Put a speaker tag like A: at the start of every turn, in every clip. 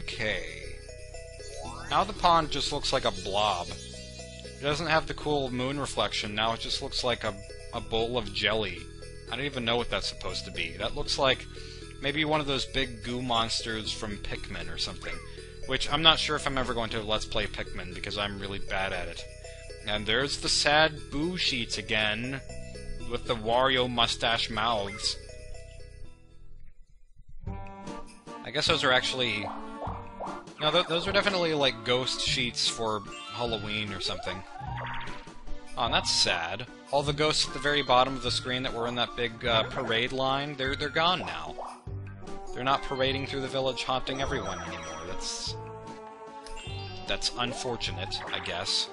A: Okay. Now the pond just looks like a blob. It doesn't have the cool moon reflection, now it just looks like a bowl of jelly. I don't even know what that's supposed to be. That looks like maybe one of those big goo monsters from Pikmin or something. Which I'm not sure if I'm ever going to Let's Play Pikmin, because I'm really bad at it. And there's the sad Boo sheets again, with the Wario mustache mouths. I guess those are actually... No, those are definitely like ghost sheets for Halloween or something. Oh, and that's sad. All the ghosts at the very bottom of the screen that were in that big parade line, they're gone now. They're not parading through the village haunting everyone anymore. That's unfortunate, I guess.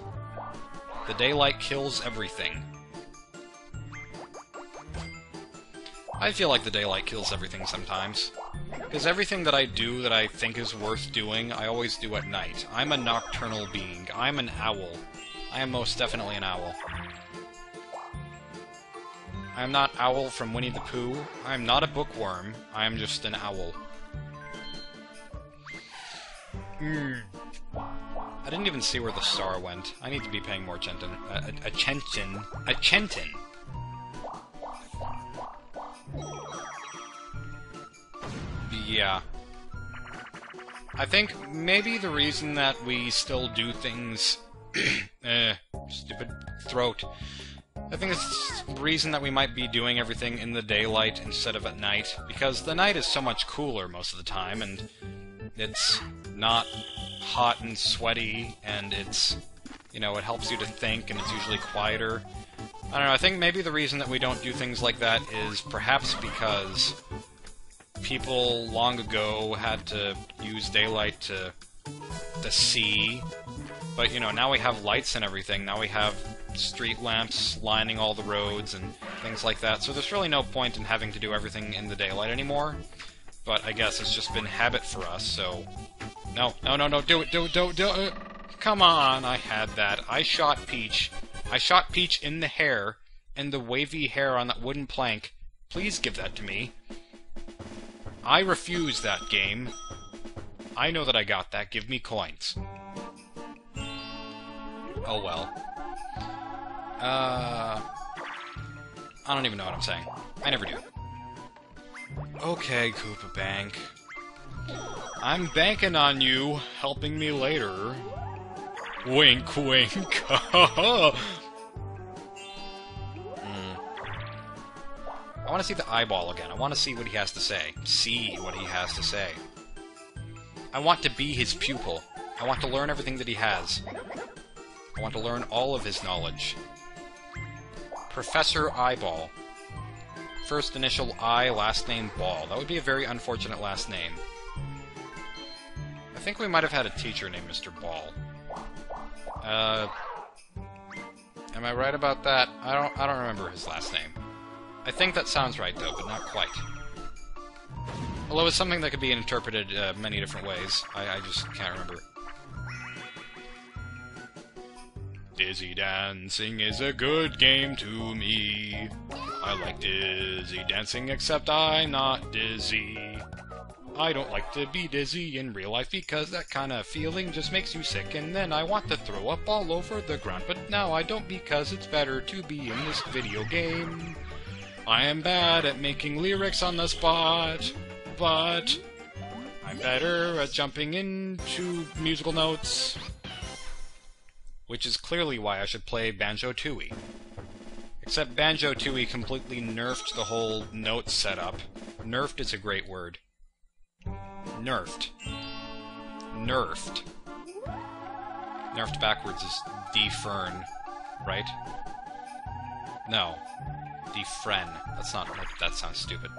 A: The daylight kills everything. I feel like the daylight kills everything sometimes. Because everything that I do that I think is worth doing, I always do at night. I'm a nocturnal being. I'm an owl. I am most definitely an owl. I am not Owl from Winnie the Pooh. I am not a bookworm. I am just an owl. I didn't even see where the star went. I need to be paying more attention. Attention. Yeah. I think maybe the reason that we still do things... stupid throat. I think it's the reason that we might be doing everything in the daylight instead of at night, because the night is so much cooler most of the time, and it's not hot and sweaty, and it's, you know, it helps you to think, and it's usually quieter. I don't know, I think maybe the reason that we don't do things like that is perhaps because people long ago had to use daylight to see, but, you know, now we have lights and everything, now we have street lamps lining all the roads and things like that, so there's really no point in having to do everything in the daylight anymore, but I guess it's just been habit for us, so... No, do it! Come on, I had that. I shot Peach. I shot Peach in the hair, and the wavy hair on that wooden plank. Please give that to me. I refuse that game. I know that I got that. Give me coins. Oh well. I don't even know what I'm saying. I never do. Okay, Koopa Bank. I'm banking on you helping me later. Wink, wink. I want to see the eyeball again. I want to see what he has to say. See what he has to say. I want to be his pupil. I want to learn everything that he has. I want to learn all of his knowledge. Professor Eyeball. First initial I, last name Ball. That would be a very unfortunate last name. I think we might have had a teacher named Mr. Ball. Am I right about that? I don't remember his last name. I think that sounds right, though, but not quite. Although it's something that could be interpreted many different ways. I just can't remember. Dizzy dancing is a good game to me. I like dizzy dancing, except I'm not dizzy. I don't like to be dizzy in real life because that kind of feeling just makes you sick, and then I want to throw up all over the ground, but now I don't because it's better to be in this video game. I am bad at making lyrics on the spot, but I'm better at jumping into musical notes. Which is clearly why I should play Banjo-Tooie. Except Banjo-Tooie completely nerfed the whole note setup. Nerfed is a great word. Nerfed. Nerfed. Nerfed backwards is defern, right? No. Defriend. That's not... that sounds stupid.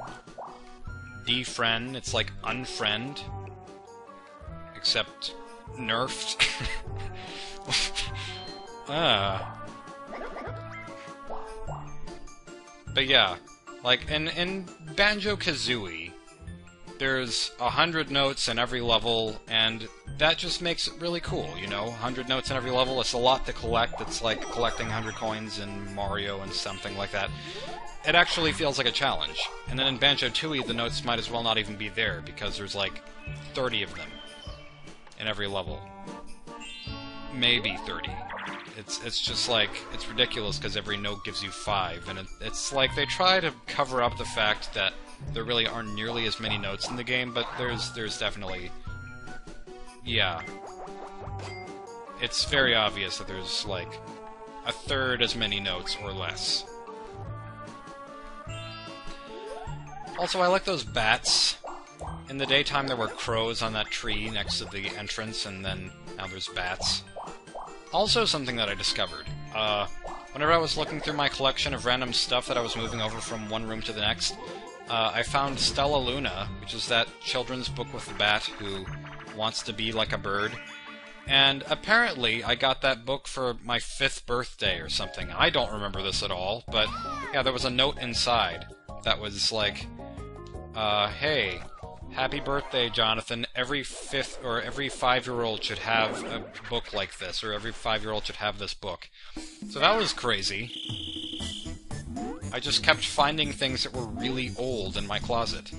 A: Defriend, it's like unfriend. Except... nerfed. But yeah, like, in Banjo-Kazooie, there's 100 notes in every level, and that just makes it really cool, you know? 100 notes in every level, it's a lot to collect, it's like collecting 100 coins in Mario and something like that. it actually feels like a challenge. And then in Banjo-Tooie, the notes might as well not even be there, because there's like 30 of them in every level. Maybe 30. It's just like, it's ridiculous because every note gives you 5, and it's like they try to cover up the fact that there really aren't nearly as many notes in the game, but there's definitely... yeah. It's very obvious that there's like a third as many notes or less. Also, I like those bats. In the daytime there were crows on that tree next to the entrance, and then now there's bats. Also something that I discovered. Whenever I was looking through my collection of random stuff that I was moving over from one room to the next, I found Stella Luna, which is that children's book with the bat who wants to be like a bird. And apparently I got that book for my 5th birthday or something. I don't remember this at all, but yeah, there was a note inside that was like, hey, happy birthday, Jonathan. Every 5th or every 5-year-old should have a book like this, or every 5-year-old should have this book. So that was crazy. I just kept finding things that were really old in my closet.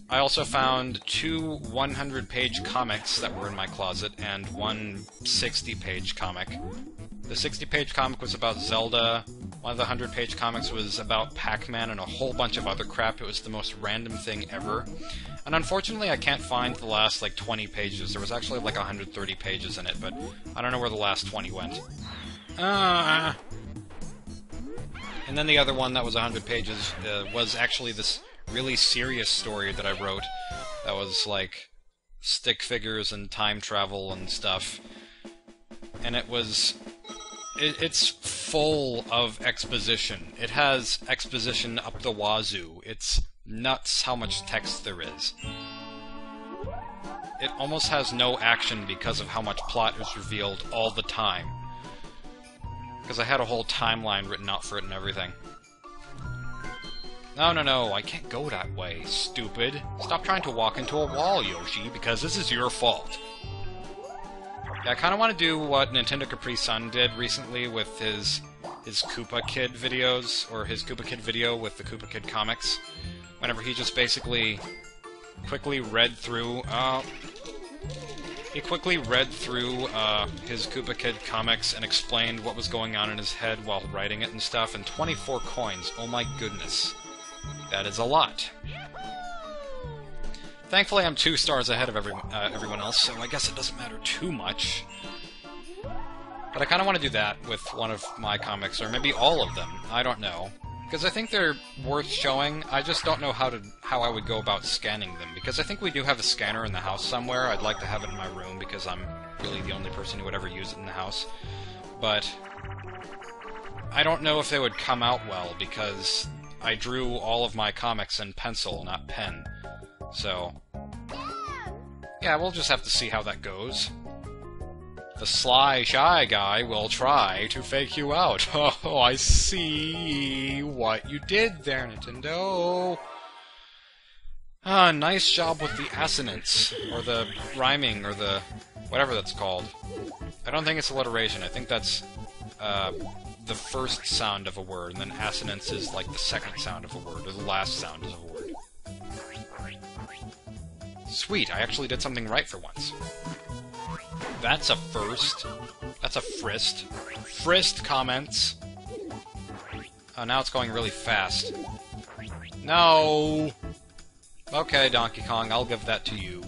A: I also found 2 100-page comics that were in my closet, and one 60-page comic. The 60-page comic was about Zelda, one of the 100-page comics was about Pac-Man and a whole bunch of other crap. It was the most random thing ever. And unfortunately I can't find the last, like, 20 pages. There was actually, like, 130 pages in it, but I don't know where the last 20 went. And then the other one that was 100 pages was actually this really serious story that I wrote that was like stick figures and time travel and stuff. And it's full of exposition. It has exposition up the wazoo. It's nuts how much text there is. It almost has no action because of how much plot is revealed all the time. Because I had a whole timeline written out for it and everything. No, I can't go that way, stupid. Stop trying to walk into a wall, Yoshi, because this is your fault. Yeah, I kind of want to do what Nintendo Capri Sun did recently with his Koopa Kid videos, or his Koopa Kid video with the Koopa Kid comics. Whenever he just basically quickly read through, his Koopa Kid comics and explained what was going on in his head while writing it and stuff, and 24 coins, oh my goodness. That is a lot. Thankfully, I'm 2 stars ahead of everyone else, so I guess it doesn't matter too much. But I kind of want to do that with one of my comics, or maybe all of them. I don't know. Because I think they're worth showing. I just don't know how I would go about scanning them. Because I think we do have a scanner in the house somewhere. I'd like to have it in my room, because I'm really the only person who would ever use it in the house. But I don't know if they would come out well, because I drew all of my comics in pencil, not pen. So, yeah, we'll just have to see how that goes. The sly, shy guy will try to fake you out. Oh, I see what you did there, Nintendo. Nice job with the assonance, or the rhyming, or the whatever that's called. I don't think it's alliteration. I think that's the first sound of a word, and then assonance is like the second sound of a word, or the last sound of a word. Sweet, I actually did something right for once. That's a first. That's a frist. Frist comments. Oh, now it's going really fast. No! Okay, Donkey Kong, I'll give that to you.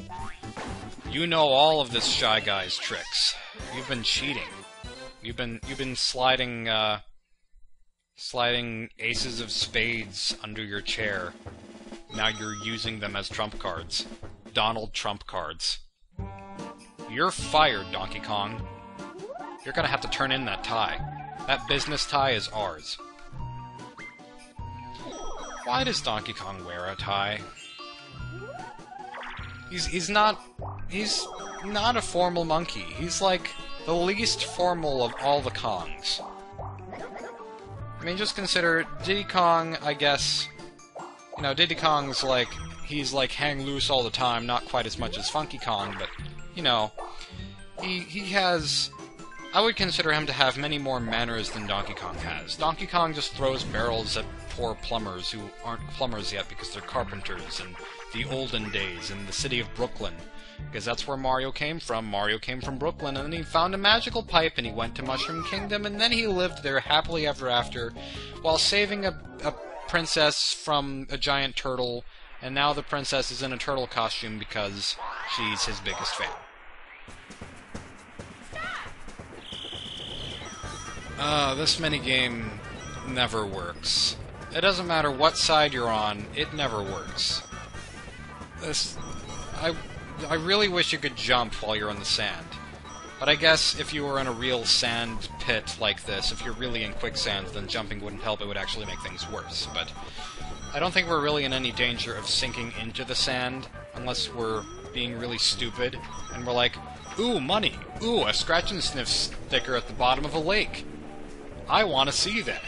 A: You know all of this Shy Guy's tricks. You've been cheating. You've been sliding aces of spades under your chair. Now you're using them as trump cards. Donald Trump cards. You're fired, Donkey Kong. You're gonna have to turn in that tie. That business tie is ours. Why does Donkey Kong wear a tie? He's not a formal monkey. He's like the least formal of all the Kongs. I mean, just consider Diddy Kong, I guess. You know, Diddy Kong's like, he's like hang loose all the time, not quite as much as Funky Kong, but, you know, he has I would consider him to have many more manners than Donkey Kong has. Donkey Kong just throws barrels at poor plumbers who aren't plumbers yet because they're carpenters in the olden days in the city of Brooklyn. Because that's where Mario came from. Mario came from Brooklyn, and then he found a magical pipe, and he went to Mushroom Kingdom, and then he lived there happily ever after, while saving a princess from a giant turtle, and now the princess is in a turtle costume because she's his biggest fan. This minigame never works. It doesn't matter what side you're on, it never works. I really wish you could jump while you're in the sand. But I guess if you were in a real sand pit like this, if you're really in quicksand, then jumping wouldn't help, it would actually make things worse. But I don't think we're really in any danger of sinking into the sand, unless we're being really stupid, and we're like, ooh, money! Ooh, a scratch and sniff sticker at the bottom of a lake! I want to see that!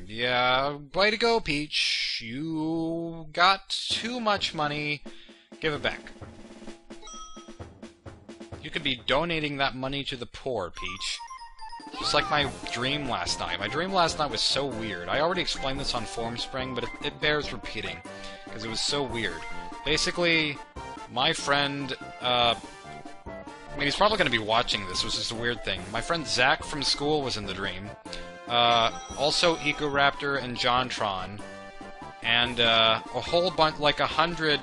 A: Yeah, way to go, Peach. You got too much money. Give it back. You could be donating that money to the poor, Peach. Just like my dream last night. My dream last night was so weird. I already explained this on Formspring, but it bears repeating, because it was so weird. Basically, my friend, I mean, he's probably going to be watching this, which is a weird thing. My friend Zach from school was in the dream. Also Ecoraptor and JonTron, and a whole bunch, like 100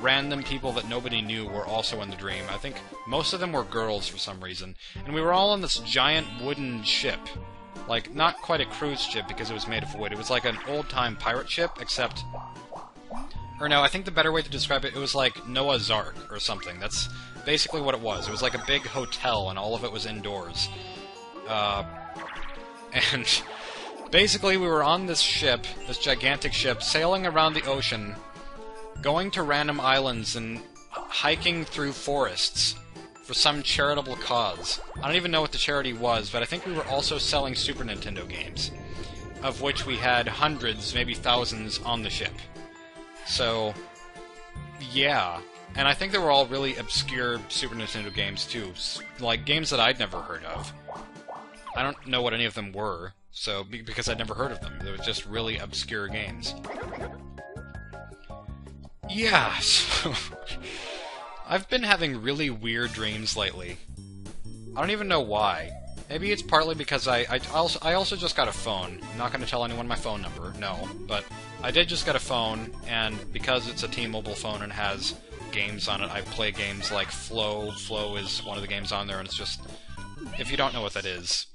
A: random people that nobody knew were also in the dream. I think most of them were girls for some reason. And we were all on this giant wooden ship. Like, not quite a cruise ship because it was made of wood. It was like an old-time pirate ship, except... Or no, I think the better way to describe it, it was like Noah's Ark or something. That's basically what it was. It was like a big hotel and all of it was indoors. And basically we were on this ship, this gigantic ship, sailing around the ocean, going to random islands and hiking through forests for some charitable cause. I don't even know what the charity was, but I think we were also selling Super Nintendo games, of which we had hundreds, maybe thousands, on the ship. So, yeah. And I think they were all really obscure Super Nintendo games, too. Like, games that I'd never heard of. I don't know what any of them were, so because I'd never heard of them. They were just really obscure games. Yeah, so... I've been having really weird dreams lately. I don't even know why. Maybe it's partly because I also just got a phone. I'm not going to tell anyone my phone number, no. But I did just get a phone, and because it's a T-Mobile phone and has games on it, I play games like Flow. Flow is one of the games on there, and it's just... If you don't know what that is,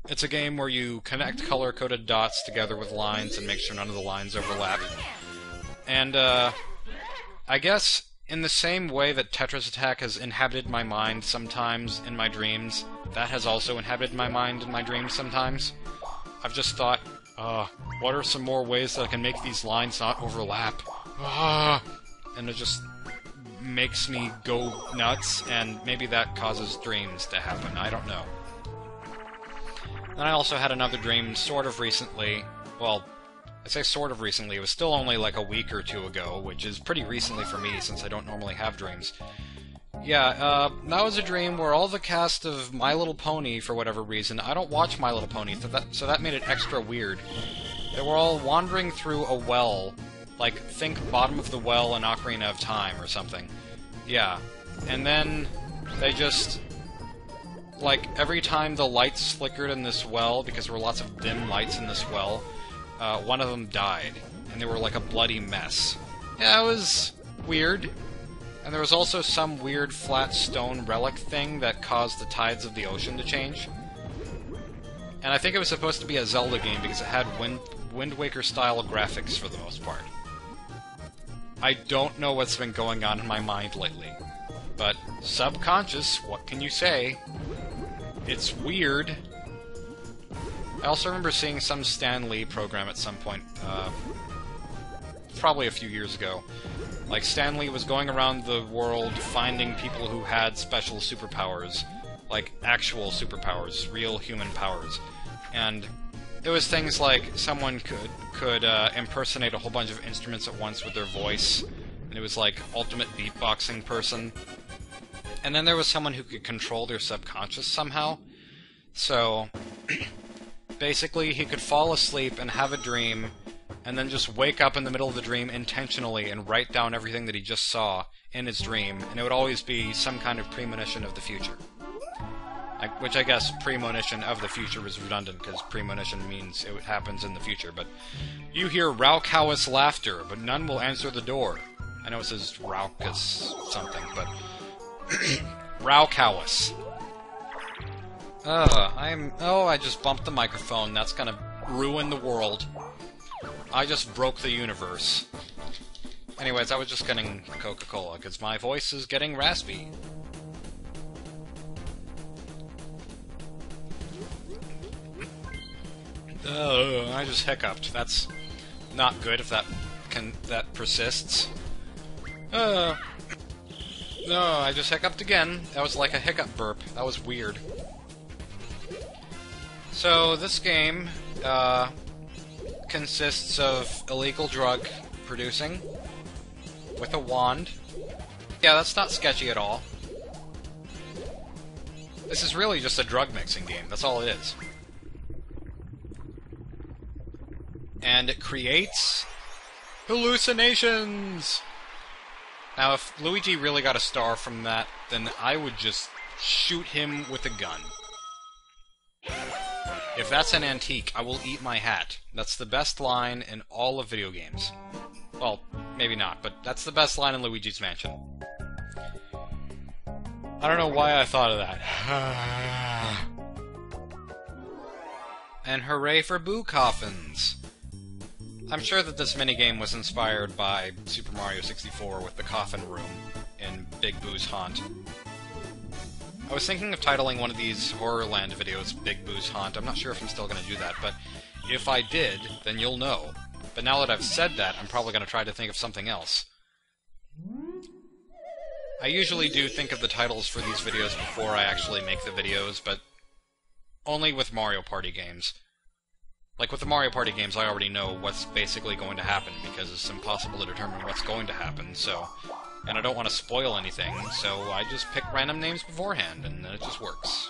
A: it's a game where you connect color-coded dots together with lines and make sure none of the lines overlap. And, I guess... in the same way that Tetris Attack has inhabited my mind sometimes in my dreams, that has also inhabited my mind in my dreams sometimes. I've just thought, what are some more ways that I can make these lines not overlap? And it just makes me go nuts, and maybe that causes dreams to happen. I don't know. Then I also had another dream sort of recently. Well, I say sort of recently, it was still only like a week or two ago, which is pretty recently for me since I don't normally have dreams. Yeah, that was a dream where all the cast of My Little Pony, for whatever reason, I don't watch My Little Pony, so that made it extra weird. They were all wandering through a well, like, think Bottom of the Well in Ocarina of Time or something. Yeah, and then they just... like, every time the lights flickered in this well, because there were lots of dim lights in this well, one of them died, and they were like a bloody mess. Yeah, it was weird. And there was also some weird flat stone relic thing that caused the tides of the ocean to change. And I think it was supposed to be a Zelda game because it had Wind Waker-style graphics for the most part. I don't know what's been going on in my mind lately. But subconscious, what can you say? It's weird. I also remember seeing some Stan Lee program at some point, probably a few years ago. Like, Stan Lee was going around the world finding people who had special superpowers. Like, actual superpowers, real human powers. And it was things like someone could impersonate a whole bunch of instruments at once with their voice, and it was like ultimate beatboxing person. And then there was someone who could control their subconscious somehow. So, basically, he could fall asleep and have a dream, and then just wake up in the middle of the dream intentionally and write down everything that he just saw in his dream, and it would always be some kind of premonition of the future. Which I guess premonition of the future is redundant, because premonition means it happens in the future, but you hear Raucous laughter, but none will answer the door. I know it says Raucous something, but Raucous. I just bumped the microphone. That's gonna ruin the world. I just broke the universe. Anyways, I was just getting Coca-Cola, because my voice is getting raspy. I just hiccuped. That's not good if that persists. No, I just hiccuped again. That was like a hiccup burp. That was weird. So, this game, consists of illegal drug producing with a wand. Yeah, that's not sketchy at all. This is really just a drug mixing game. That's all it is. And it creates hallucinations! Now, if Luigi really got a star from that, then I would just shoot him with a gun. If that's an antique, I will eat my hat. That's the best line in all of video games. Well, maybe not, but that's the best line in Luigi's Mansion. I don't know why I thought of that. And hooray for Boo Coffins! I'm sure that this minigame was inspired by Super Mario 64 with the coffin room in Big Boo's Haunt. I was thinking of titling one of these Horrorland videos Big Boo's Haunt. I'm not sure if I'm still going to do that, but if I did, then you'll know. But now that I've said that, I'm probably going to try to think of something else. I usually do think of the titles for these videos before I actually make the videos, but only with Mario Party games. Like, with the Mario Party games, I already know what's basically going to happen, because it's impossible to determine what's going to happen, so... And I don't want to spoil anything, so I just pick random names beforehand, and then it just works.